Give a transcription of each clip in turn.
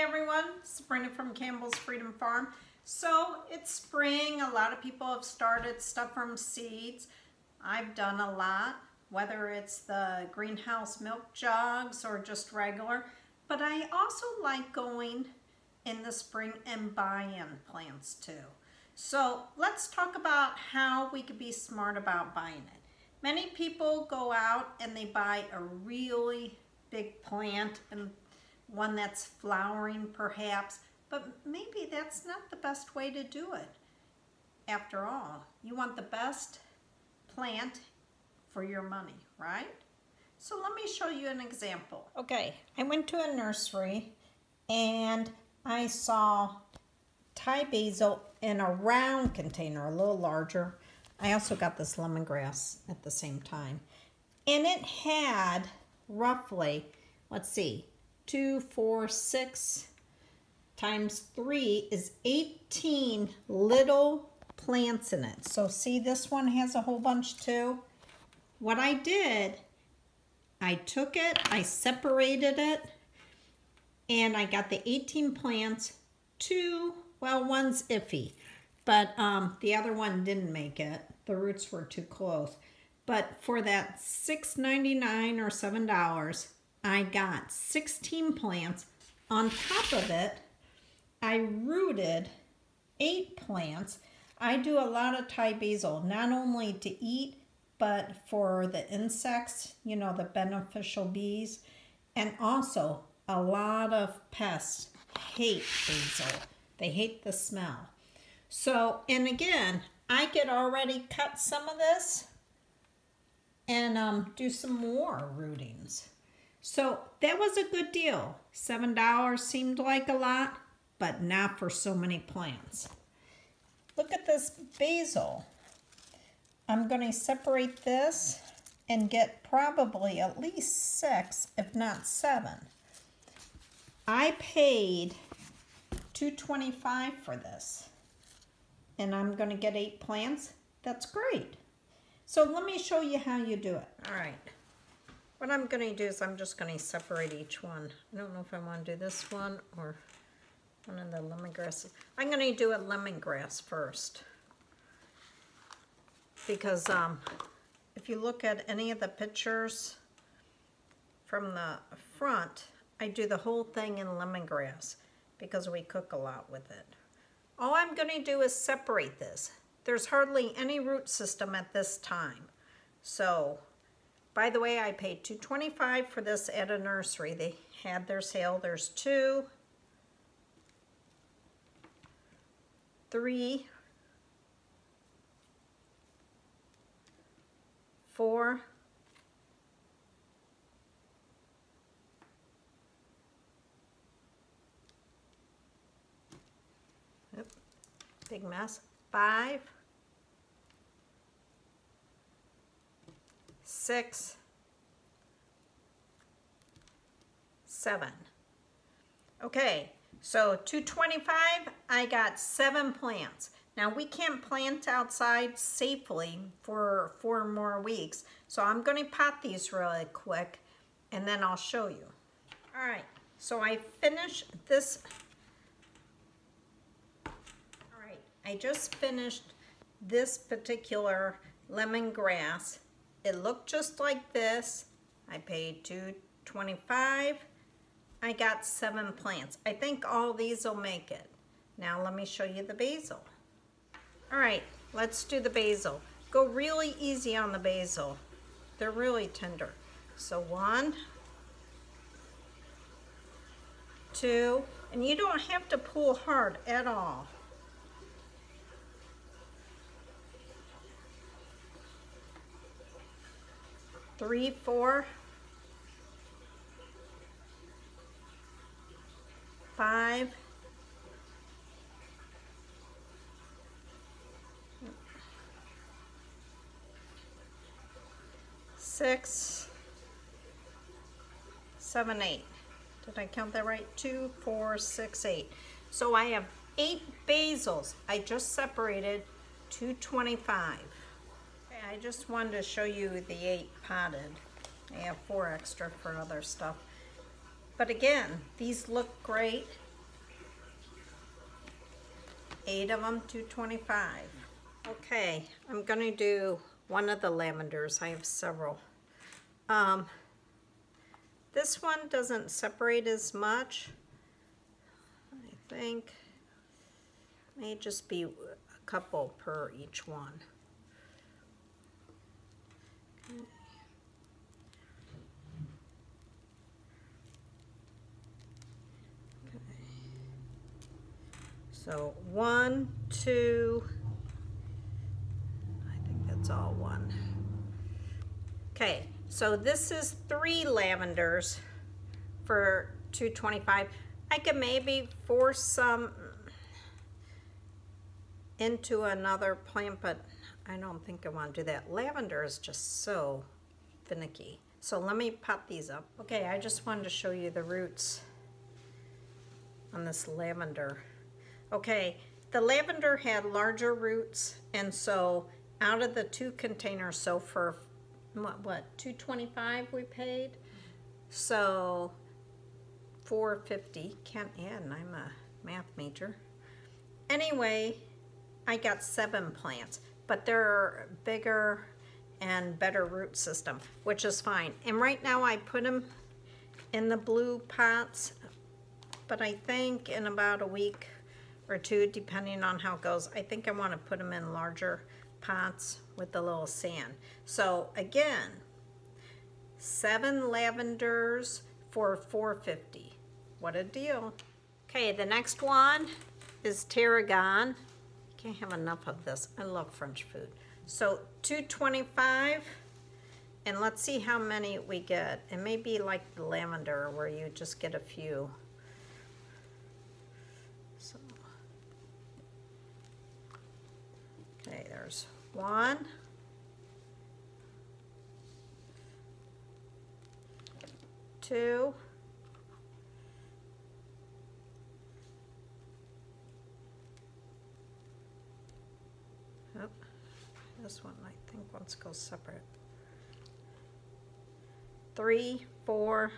everyone, Sabrina from Campbell's Freedom Farm. So it's spring. A lot of people have started stuff from seeds. I've done a lot, whether it's the greenhouse milk jugs or just regular. But I also like going in the spring and buying plants too. So let's talk about how we could be smart about buying it. Many people go out and they buy a really big plant and one that's flowering perhaps, but maybe that's not the best way to do it. After all, you want the best plant for your money, right? So let me show you an example. Okay, I went to a nursery and I saw Thai basil in a round container, a little larger. I also got this lemongrass at the same time. And it had roughly, let's see, 2, 4, 6 times 3 is 18 little plants in it. So see, this one has a whole bunch too. What I did, I took it, I separated it, and I got the 18 plants. Well, one's iffy, but the other one didn't make it. The roots were too close. But for that $6.99 or $7, I got 16 plants. On top of it, I rooted 8 plants. I do a lot of Thai basil, not only to eat, but for the insects, you know, the beneficial bees. And also, a lot of pests hate basil. They hate the smell. So, and again, I could already cut some of this and do some more rootings. So that was a good deal. $7 seemed like a lot, but not for so many plants. Look at this basil. I'm going to separate this and get probably at least 6, if not 7. I paid $2.25 for this, and I'm going to get 8 plants. That's great. So let me show you how you do it. All right. What I'm going to do is I'm just going to separate each one. I don't know if I want to do this one or one of the lemongrasses. I'm going to do a lemongrass first, because if you look at any of the pictures from the front, I do the whole thing in lemongrass because we cook a lot with it. All I'm going to do is separate this. There's hardly any root system at this time. So, by the way, I paid $2.25 for this at a nursery. They had their sale. There's 2, 3, 4, big mess, 5, 6, 7. Okay, so $2.25, I got 7 plants. Now we can't plant outside safely for 4 more weeks, so I'm going to pot these really quick and then I'll show you. All right, so I finished this. I just finished this particular lemongrass. It looked just like this. I paid $2.25. I got 7 plants. I think all these will make it. Now let me show you the basil. All right, let's do the basil. Go really easy on the basil. They're really tender. So 1, 2, and you don't have to pull hard at all. 3, 4, 5, 6, 7, 8. Did I count that right? 2, 4, 6, 8. So I have 8 basils. I just separated $2.25. I just wanted to show you the 8 potted. I have 4 extra for other stuff. But again, these look great. 8 of them, $2.25. Okay, I'm gonna do one of the lavenders. I have several. This one doesn't separate as much. I think may just be a couple per each one. Okay. So 1, 2, I think that's all one. Okay, so this is 3 lavenders for $2.25. I could maybe force some into another plant, but I don't think I want to do that. Lavender is just so finicky. So let me pot these up. Okay, I just wanted to show you the roots on this lavender. Okay, the lavender had larger roots, and so out of the 2 containers, so for what $2.25 we paid, so $4.50. Can't add, and I'm a math major. Anyway, I got 7 plants, but they're bigger and better root system, which is fine. And right now I put them in the blue pots, but I think in about a week or 2, depending on how it goes, I think I want to put them in larger pots with a little sand. So again, 7 lavenders for $4.50. What a deal. Okay, the next one is tarragon. Can't have enough of this. I love French food. So $2.25, and let's see how many we get. It may be like the lavender where you just get a few. So, okay, there's 1, 2, 3, this one I think wants to go separate. 3, 4,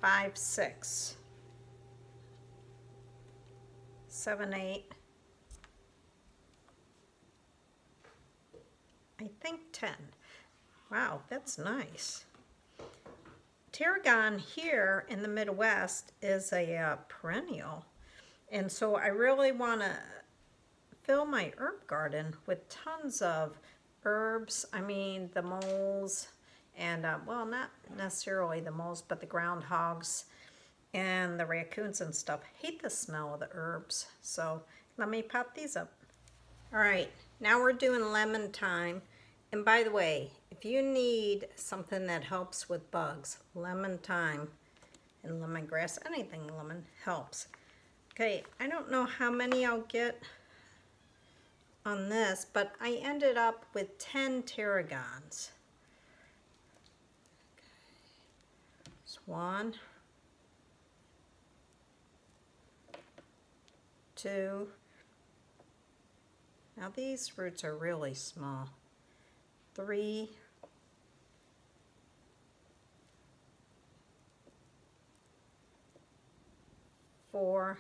5, 6, 7, 8. I think 10. Wow, that's nice. Tarragon here in the Midwest is a perennial, and so I really want to fill my herb garden with tons of herbs. I mean, the moles, and well, not necessarily the moles, but the groundhogs and the raccoons and stuff hate the smell of the herbs. So let me pop these up. All right, now we're doing lemon thyme. And by the way, if you need something that helps with bugs, lemon thyme and lemongrass, anything lemon helps. Okay, I don't know how many I'll get on this, but I ended up with 10 tarragons. It's 1, 2. Now these roots are really small. 3, 4,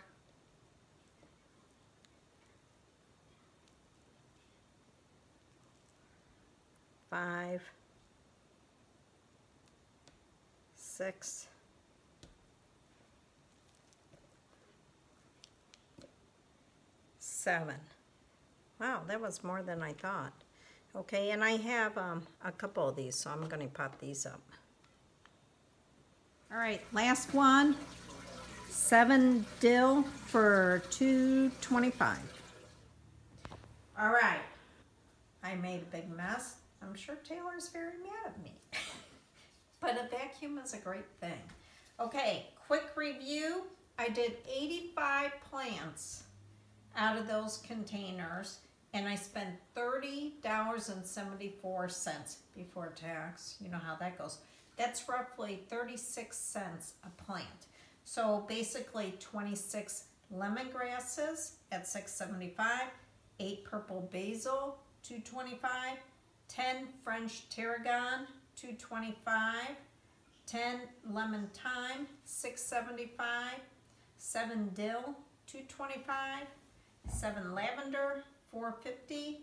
5, 6, 7. Wow, that was more than I thought. Okay, and I have a couple of these, so I'm going to pop these up. All right, last one, 7 dill for $2.25. All right, I made a big mess. I'm sure Taylor's very mad at me, but a vacuum is a great thing. Okay, quick review. I did 85 plants out of those containers, and I spent $30.74 before tax. You know how that goes. That's roughly 36 cents a plant. So basically 26 lemongrasses at $6.75, 8 purple basil, $2.25, 10 French tarragon, $2.25, 10 lemon thyme, $6.75, 7 dill, $2.25, 7 lavender, $4.50,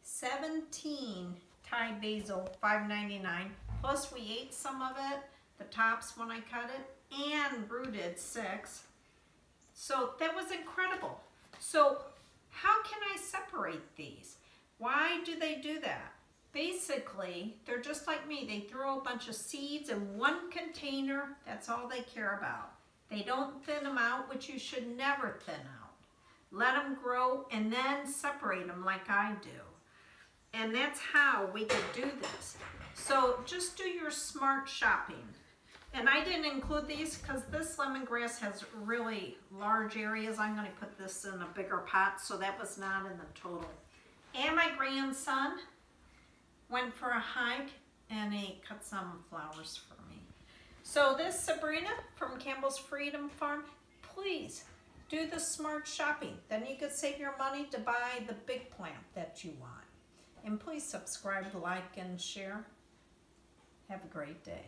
17 Thai basil, $5.99. Plus we ate some of it, the tops when I cut it, and rooted 6. So that was incredible. So how can I separate these? Why do they do that? Basically, they're just like me. They throw a bunch of seeds in one container. That's all they care about. They don't thin them out, which you should never thin out. Let them grow and then separate them like I do. And that's how we could do this. So just do your smart shopping. And I didn't include these because this lemongrass has really large areas. I'm going to put this in a bigger pot, so that was not in the total. And my grandson went for a hike and he cut some flowers for me. So this Sabrina from Campbell's Freedom Farm, please do the smart shopping. Then you could save your money to buy the big plant that you want. And please subscribe, like, and share. Have a great day.